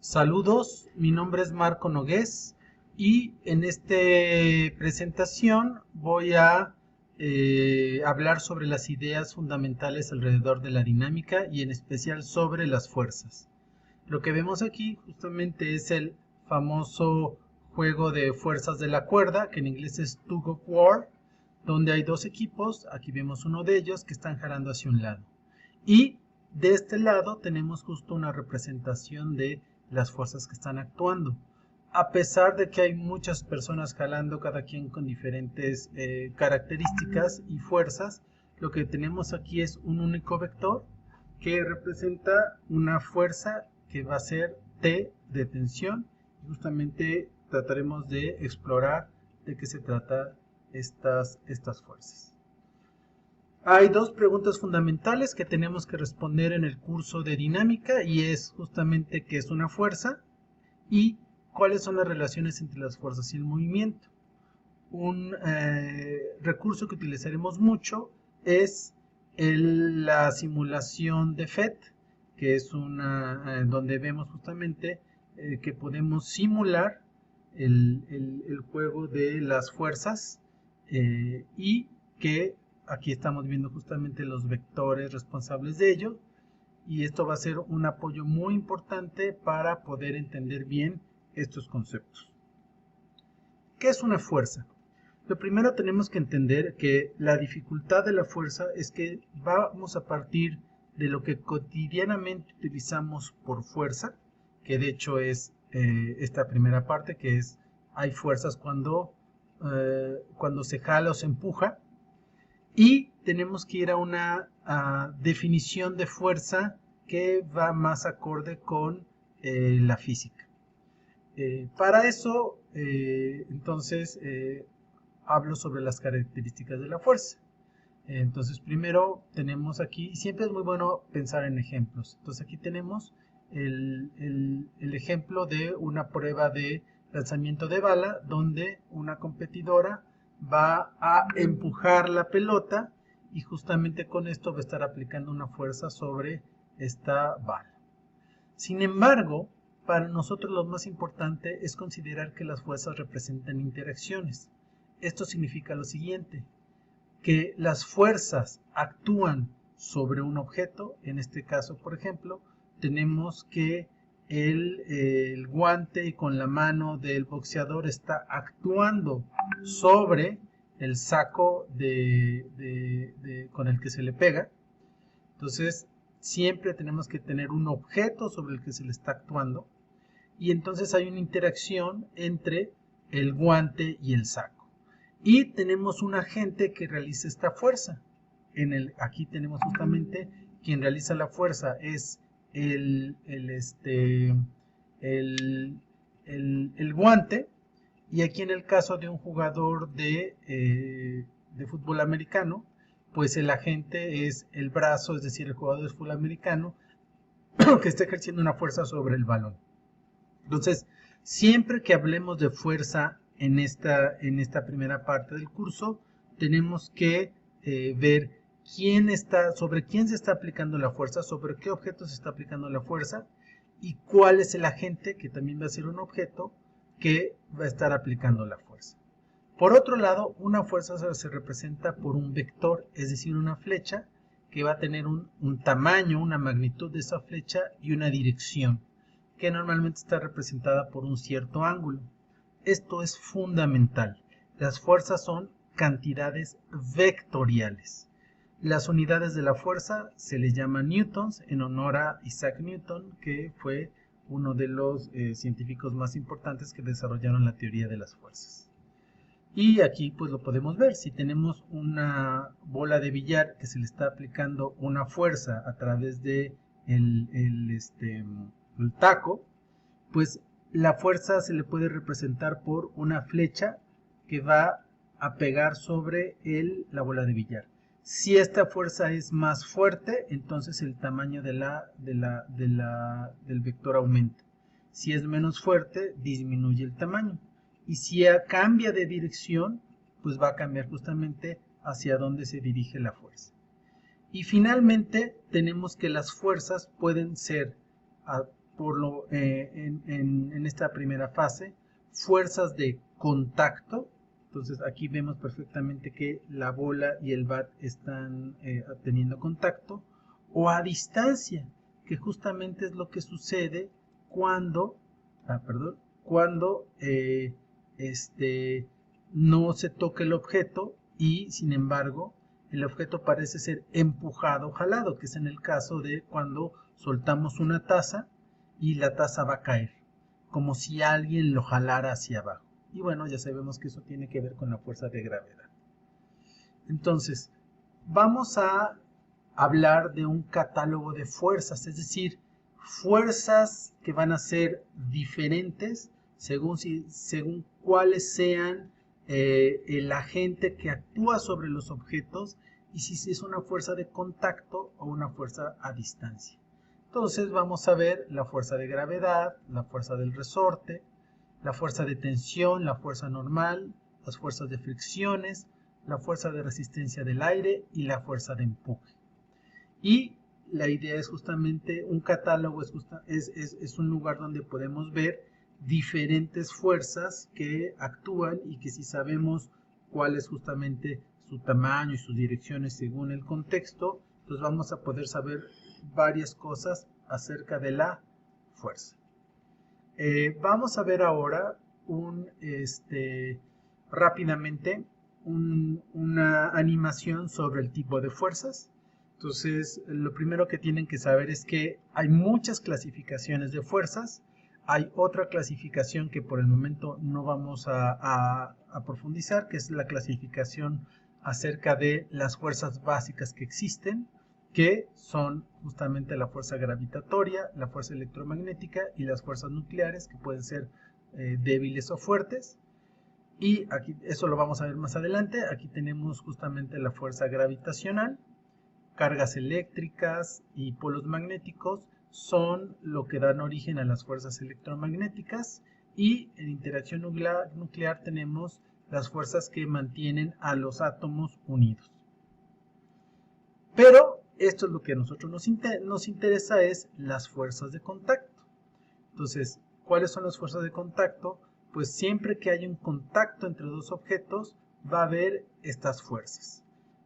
Saludos, mi nombre es Marco Nogués y en esta presentación voy a hablar sobre las ideas fundamentales alrededor de la dinámica y en especial sobre las fuerzas. Lo que vemos aquí justamente es el famoso juego de fuerzas de la cuerda, que en inglés es Tug of War, donde hay dos equipos. Aquí vemos uno de ellos que están jalando hacia un lado. Y de este lado tenemos justo una representación de las fuerzas que están actuando. A pesar de que hay muchas personas jalando, cada quien con diferentes características y fuerzas, lo que tenemos aquí es un único vector que representa una fuerza que va a ser T de tensión. Justamente trataremos de explorar de qué se trata estas fuerzas. Hay dos preguntas fundamentales que tenemos que responder en el curso de dinámica y es justamente qué es una fuerza y cuáles son las relaciones entre las fuerzas y el movimiento. Un recurso que utilizaremos mucho es la simulación de FET, que es una donde vemos justamente que podemos simular el juego de las fuerzas y que aquí estamos viendo justamente los vectores responsables de ello, y esto va a ser un apoyo muy importante para poder entender bien estos conceptos. ¿Qué es una fuerza? Lo primero tenemos que entender que la dificultad de la fuerza es que vamos a partir de lo que cotidianamente utilizamos por fuerza, que de hecho es esta primera parte, que es hay fuerzas cuando se jala o se empuja, y tenemos que ir a una definición de fuerza que va más acorde con la física. Para eso, entonces, hablo sobre las características de la fuerza. Entonces, primero tenemos aquí, siempre es muy bueno pensar en ejemplos. Entonces, aquí tenemos el ejemplo de una prueba de lanzamiento de bala, donde una competidora va a empujar la pelota y justamente con esto va a estar aplicando una fuerza sobre esta bala. Sin embargo, para nosotros lo más importante es considerar que las fuerzas representan interacciones. Esto significa lo siguiente, que las fuerzas actúan sobre un objeto. En este caso, por ejemplo, tenemos que el guante con la mano del boxeador está actuando sobre el saco con el que se le pega. Entonces, siempre tenemos que tener un objeto sobre el que se le está actuando, y entonces hay una interacción entre el guante y el saco. Y tenemos un agente que realiza esta fuerza. Aquí tenemos justamente quien realiza la fuerza es el guante, y aquí en el caso de un jugador de fútbol americano, pues el agente es el brazo, es decir, el jugador de fútbol americano que está ejerciendo una fuerza sobre el balón. Entonces, siempre que hablemos de fuerza en esta primera parte del curso, tenemos que ver sobre quién se está aplicando la fuerza, sobre qué objeto se está aplicando la fuerza y cuál es el agente, que también va a ser un objeto, que va a estar aplicando la fuerza. Por otro lado, una fuerza se representa por un vector, es decir, una flecha que va a tener un tamaño, una magnitud de esa flecha y una dirección, que normalmente está representada por un cierto ángulo. Esto es fundamental. Las fuerzas son cantidades vectoriales. Las unidades de la fuerza se les llama newtons en honor a Isaac Newton, que fue uno de los científicos más importantes que desarrollaron la teoría de las fuerzas. Y aquí pues lo podemos ver, si tenemos una bola de billar que se le está aplicando una fuerza a través de el taco, pues la fuerza se le puede representar por una flecha que va a pegar sobre la bola de billar. Si esta fuerza es más fuerte, entonces el tamaño del vector aumenta. Si es menos fuerte, disminuye el tamaño. Y si cambia de dirección, pues va a cambiar justamente hacia dónde se dirige la fuerza. Y finalmente tenemos que las fuerzas pueden ser en en esta primera fase, fuerzas de contacto. Entonces aquí vemos perfectamente que la bola y el bat están teniendo contacto, o a distancia, que justamente es lo que sucede cuando, no se toca el objeto y sin embargo el objeto parece ser empujado o jalado, que es en el caso de cuando soltamos una taza y la taza va a caer, como si alguien lo jalara hacia abajo. Y bueno, ya sabemos que eso tiene que ver con la fuerza de gravedad. Entonces, vamos a hablar de un catálogo de fuerzas, es decir, fuerzas que van a ser diferentes según cuáles sean el agente que actúa sobre los objetos y si es una fuerza de contacto o una fuerza a distancia. Entonces vamos a ver la fuerza de gravedad, la fuerza del resorte, la fuerza de tensión, la fuerza normal, las fuerzas de fricciones, la fuerza de resistencia del aire y la fuerza de empuje. Y la idea es justamente, un catálogo es un lugar donde podemos ver diferentes fuerzas que actúan y que si sabemos cuál es justamente su tamaño y sus direcciones según el contexto, pues vamos a poder saber varias cosas acerca de la fuerza. Vamos a ver ahora rápidamente una animación sobre el tipo de fuerzas. Entonces, lo primero que tienen que saber es que hay muchas clasificaciones de fuerzas. Hay otra clasificación que por el momento no vamos a profundizar, que es la clasificación acerca de las fuerzas básicas que existen, que son justamente la fuerza gravitatoria, la fuerza electromagnética y las fuerzas nucleares, que pueden ser débiles o fuertes. Y aquí eso lo vamos a ver más adelante. Aquí tenemos justamente la fuerza gravitacional. Cargas eléctricas y polos magnéticos son lo que dan origen a las fuerzas electromagnéticas, y en interacción nuclear tenemos las fuerzas que mantienen a los átomos unidos. Pero esto es lo que a nosotros nos interesa, es las fuerzas de contacto. Entonces, ¿cuáles son las fuerzas de contacto? Pues siempre que haya un contacto entre dos objetos va a haber estas fuerzas.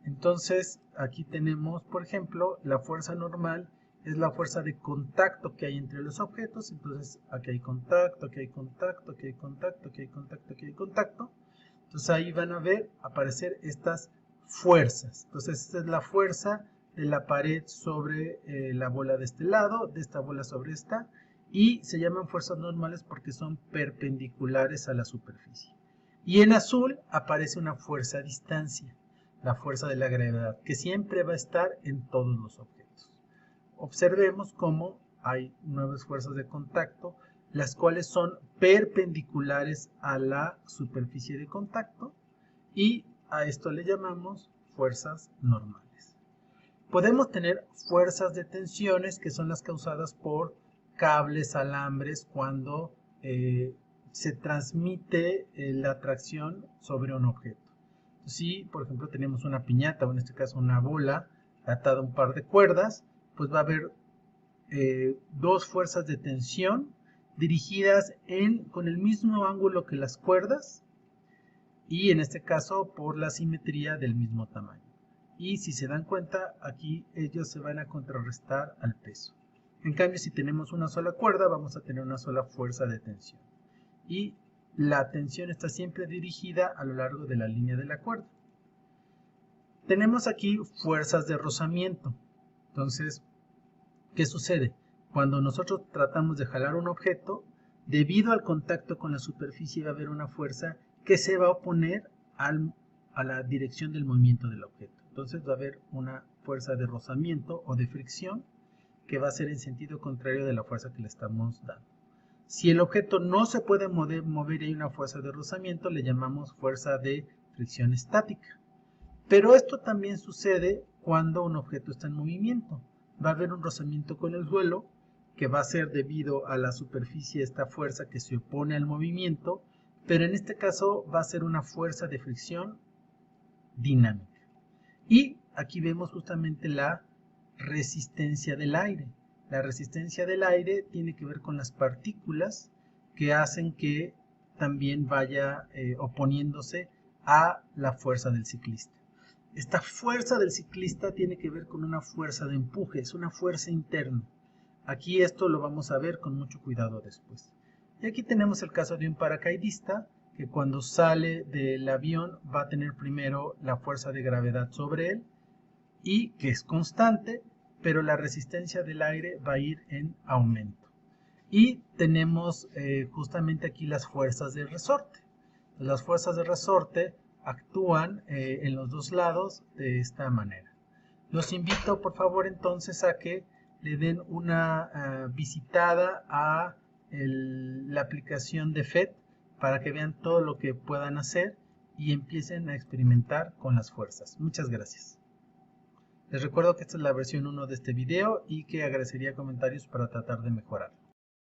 Entonces, aquí tenemos, por ejemplo, la fuerza normal es la fuerza de contacto que hay entre los objetos. Entonces, aquí hay contacto, aquí hay contacto, aquí hay contacto, aquí hay contacto, aquí hay contacto. Entonces, ahí van a ver aparecer estas fuerzas. Entonces, esta es la fuerza de la pared sobre la bola de este lado, de esta bola sobre esta, y se llaman fuerzas normales porque son perpendiculares a la superficie. Y en azul aparece una fuerza a distancia, la fuerza de la gravedad, que siempre va a estar en todos los objetos. Observemos cómo hay nuevas fuerzas de contacto, las cuales son perpendiculares a la superficie de contacto, y a esto le llamamos fuerzas normales. Podemos tener fuerzas de tensiones, que son las causadas por cables, alambres, cuando se transmite la tracción sobre un objeto. Si, por ejemplo, tenemos una piñata, o en este caso una bola atada a un par de cuerdas, pues va a haber dos fuerzas de tensión dirigidas con el mismo ángulo que las cuerdas, y en este caso por la simetría del mismo tamaño. Y si se dan cuenta, aquí ellos se van a contrarrestar al peso. En cambio, si tenemos una sola cuerda, vamos a tener una sola fuerza de tensión. Y la tensión está siempre dirigida a lo largo de la línea de la cuerda. Tenemos aquí fuerzas de rozamiento. Entonces, ¿qué sucede? Cuando nosotros tratamos de jalar un objeto, debido al contacto con la superficie va a haber una fuerza que se va a oponer a la dirección del movimiento del objeto. Entonces va a haber una fuerza de rozamiento o de fricción que va a ser en sentido contrario de la fuerza que le estamos dando. Si el objeto no se puede mover y hay una fuerza de rozamiento, le llamamos fuerza de fricción estática. Pero esto también sucede cuando un objeto está en movimiento. Va a haber un rozamiento con el suelo, que va a ser debido a la superficie, esta fuerza que se opone al movimiento, pero en este caso va a ser una fuerza de fricción dinámica. Y aquí vemos justamente la resistencia del aire. La resistencia del aire tiene que ver con las partículas que hacen que también vaya oponiéndose a la fuerza del ciclista. Esta fuerza del ciclista tiene que ver con una fuerza de empuje, es una fuerza interna. Aquí esto lo vamos a ver con mucho cuidado después. Y aquí tenemos el caso de un paracaidista que cuando sale del avión va a tener primero la fuerza de gravedad sobre él y que es constante, pero la resistencia del aire va a ir en aumento. Y tenemos justamente aquí las fuerzas de resorte. Las fuerzas de resorte actúan en los dos lados de esta manera. Los invito por favor entonces a que le den una visitada a la aplicación de FET para que vean todo lo que puedan hacer y empiecen a experimentar con las fuerzas. Muchas gracias. Les recuerdo que esta es la versión 1 de este video y que agradecería comentarios para tratar de mejorar.